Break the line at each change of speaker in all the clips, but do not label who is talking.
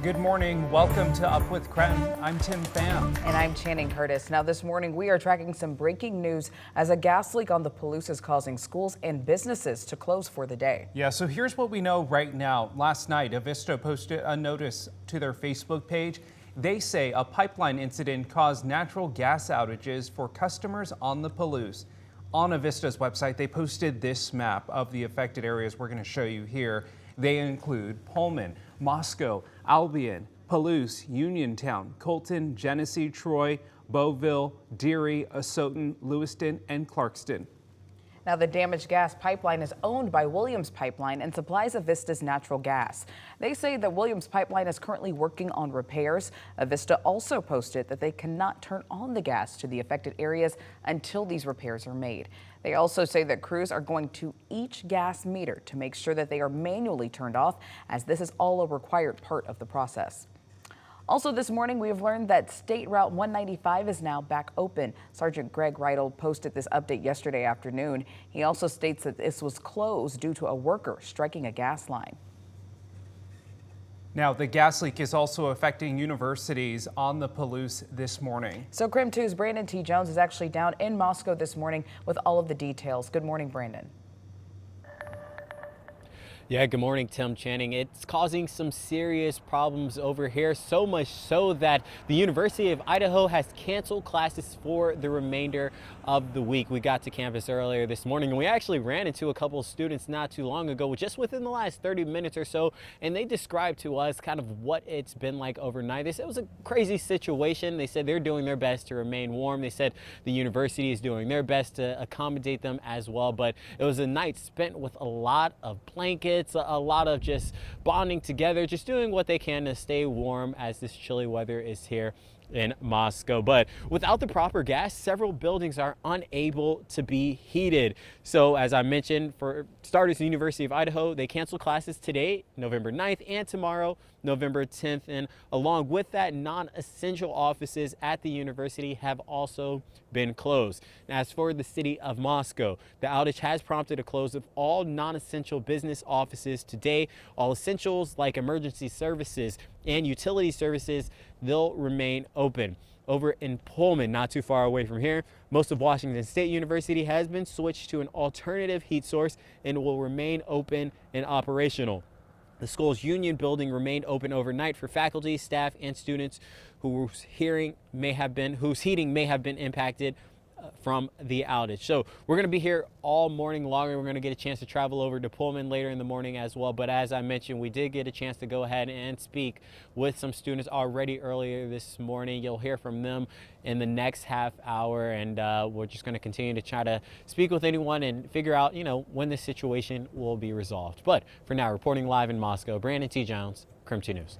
Good morning. Welcome to Up with KREM. I'm Tim Pham.
And I'm Channing Curtis. Now this morning we are tracking some breaking news as a gas leak on the Palouse is causing schools and businesses to close for the day.
Yeah, so here's what we know right now. Last night, Avista posted a notice to their Facebook page. They say a pipeline incident caused natural gas outages for customers on the Palouse. On Avista's website, they posted this map of the affected areas we're going to show you here. They include Pullman, Moscow, Albion, Palouse, Uniontown, Colton, Genesee, Troy, Beauville, Deary, Asotin, Lewiston, and Clarkston.
Now the damaged gas pipeline is owned by Williams Pipeline and supplies Avista's natural gas. They say that Williams Pipeline is currently working on repairs. Avista also posted that they cannot turn on the gas to the affected areas until these repairs are made. They also say that crews are going to each gas meter to make sure that they are manually turned off, as this is all a required part of the process. Also this morning, we have learned that State Route 195 is now back open. Sergeant Greg Reidel posted this update yesterday afternoon. He also states that this was closed due to a worker striking a gas line.
Now, the gas leak is also affecting universities on the Palouse this morning.
So KREM 2's Brandon T. Jones is actually down in Moscow this morning with all of the details. Good morning, Brandon.
Yeah, good morning, Tim, Channing. It's causing some serious problems over here, so much so that the University of Idaho has canceled classes for the remainder of the week. We got to campus earlier this morning and we actually ran into a couple of students not too long ago, just within the last 30 minutes or so, and they described to us kind of what it's been like overnight. They said it was a crazy situation. They said they're doing their best to remain warm. They said the university is doing their best to accommodate them as well, but it was a night spent with a lot of blankets, a lot of just bonding together, just doing what they can to stay warm as this chilly weather is here in Moscow. But without the proper gas, several buildings are unable to be heated. So as I mentioned, for starters, the University of Idaho, they canceled classes today, November 9th, and tomorrow, November 10th. And along with that, non-essential offices at the university have also been closed. Now, as for the city of Moscow, the outage has prompted a close of all non-essential business offices today. All essentials like emergency services and utility services, they'll remain open. Over in Pullman, not too far away from here, most of Washington State University has been switched to an alternative heat source and will remain open and operational. The school's union building remained open overnight for faculty, staff, and students whose heating may have been impacted from the outage. So we're going to be here all morning long, and we're going to get a chance to travel over to Pullman later in the morning as well. But as I mentioned, we did get a chance to go ahead and speak with some students already earlier this morning. You'll hear from them in the next half hour, and we're just going to continue to try to speak with anyone and figure out, when this situation will be resolved. But for now, reporting live in Moscow, Brandon T. Jones, KREM 2 News.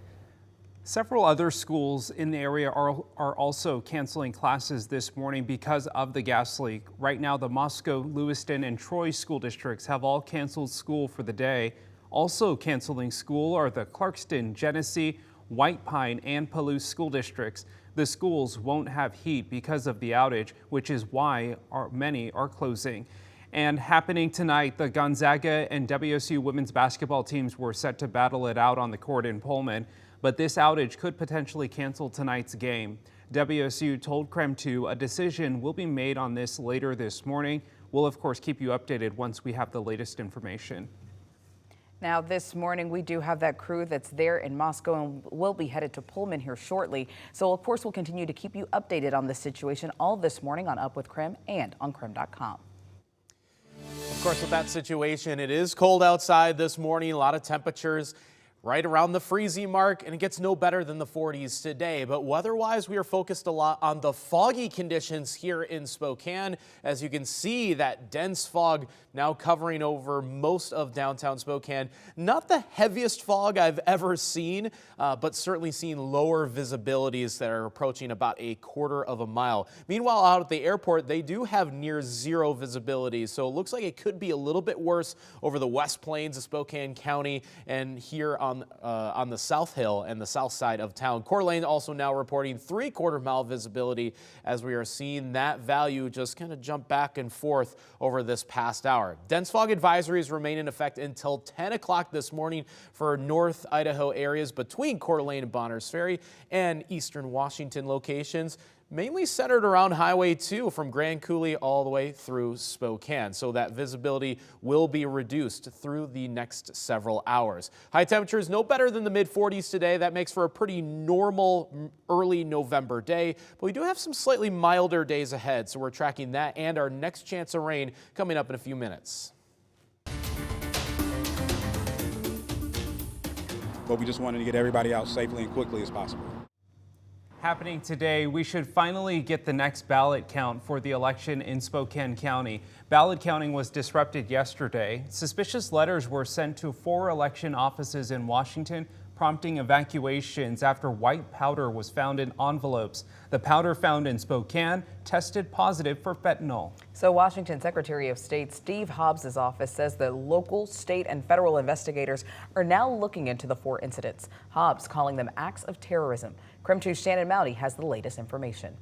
Several other schools in the area are also canceling classes this morning because of the gas leak. Right now, the Moscow, Lewiston, and Troy school districts have all canceled school for the day. Also canceling school are the Clarkston, Genesee, White Pine, and Palouse school districts. The schools won't have heat because of the outage, which is why many are closing. And happening tonight, the Gonzaga and WSU women's basketball teams were set to battle it out on the court in Pullman. But this outage could potentially cancel tonight's game. WSU told KREM 2 a decision will be made on this later this morning. We'll, of course, keep you updated once we have the latest information.
Now this morning we do have that crew that's there in Moscow and will be headed to Pullman here shortly. So of course we'll continue to keep you updated on this situation all this morning on Up with KREM and on KREM.com.
Of course, with that situation, it is cold outside this morning, a lot of temperatures right around the freezing mark, and it gets no better than the 40s today. But weather-wise, we are focused a lot on the foggy conditions here in Spokane. As you can see, that dense fog now covering over most of downtown Spokane. Not the heaviest fog I've ever seen, but certainly seen lower visibilities that are approaching about 1/4 of a mile. Meanwhile, out at the airport, they do have near zero visibility, so it looks like it could be a little bit worse over the West Plains of Spokane County and here on on the South Hill and the south side of town. Coeur d'Alene also now reporting 3/4 mile visibility as we are seeing that value just kind of jump back and forth over this past hour. Dense fog advisories remain in effect until 10 o'clock this morning for North Idaho areas between Coeur d'Alene and Bonners Ferry and eastern Washington locations, mainly centered around Highway 2 from Grand Coulee all the way through Spokane. So that visibility will be reduced through the next several hours. High temperatures no better than the mid-40s today. That makes for a pretty normal early November day, but we do have some slightly milder days ahead. So we're tracking that and our next chance of rain coming up in a few minutes.
But we just wanted to get everybody out safely and quickly as possible.
Happening today, we should finally get the next ballot count for the election in Spokane County. Ballot counting was disrupted yesterday. Suspicious letters were sent to 4 election offices in Washington, prompting evacuations after white powder was found in envelopes. The powder found in Spokane tested positive for fentanyl.
So Washington Secretary of State Steve Hobbs' office says that local, state, and federal investigators are now looking into the 4 incidents. Hobbs calling them acts of terrorism. KREM 2's Shannon Mowdy has the latest information.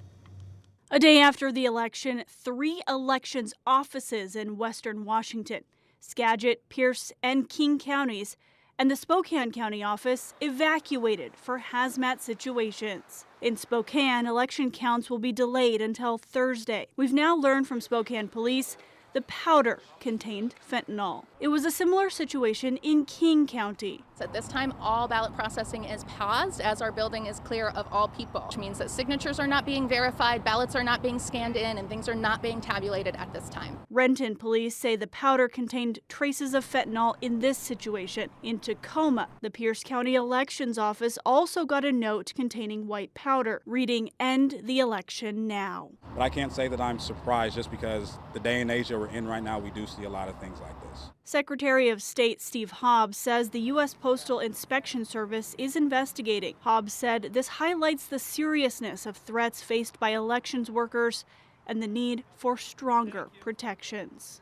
A day after the election, 3 elections offices in western Washington, Skagit, Pierce, and King counties, and the Spokane County office evacuated for hazmat situations. In Spokane, election counts will be delayed until Thursday. We've now learned from Spokane police the powder contained fentanyl. It was a similar situation in King County.
At this time, all ballot processing is paused as our building is clear of all people, which means that signatures are not being verified, ballots are not being scanned in, and things are not being tabulated at this time.
Renton police say the powder contained traces of fentanyl in this situation. In Tacoma, the Pierce County Elections Office also got a note containing white powder, reading, "End the election now."
But I can't say that I'm surprised just because the day and age that we're in right now, we do see a lot of things like this.
Secretary of State Steve Hobbs says the U.S. Postal Inspection Service is investigating. Hobbs said this highlights the seriousness of threats faced by elections workers and the need for stronger protections.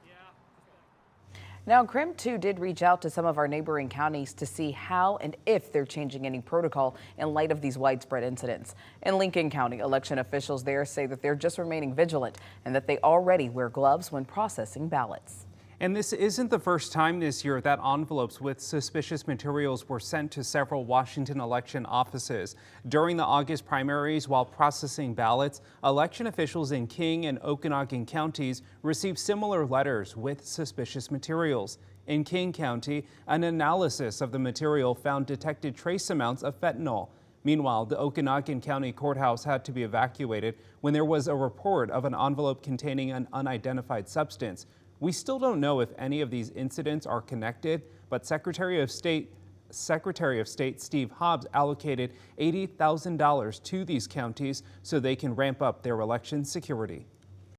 Now, KREM 2 did reach out to some of our neighboring counties to see how and if they're changing any protocol in light of these widespread incidents. In Lincoln County, election officials there say that they're just remaining vigilant and that they already wear gloves when processing ballots.
And this isn't the first time this year that envelopes with suspicious materials were sent to several Washington election offices. During the August primaries, while processing ballots, election officials in King and Okanagan counties received similar letters with suspicious materials. In King County, an analysis of the material found detected trace amounts of fentanyl. Meanwhile, the Okanagan County Courthouse had to be evacuated when there was a report of an envelope containing an unidentified substance. We still don't know if any of these incidents are connected, but Secretary of State Steve Hobbs allocated $80,000 to these counties so they can ramp up their election security.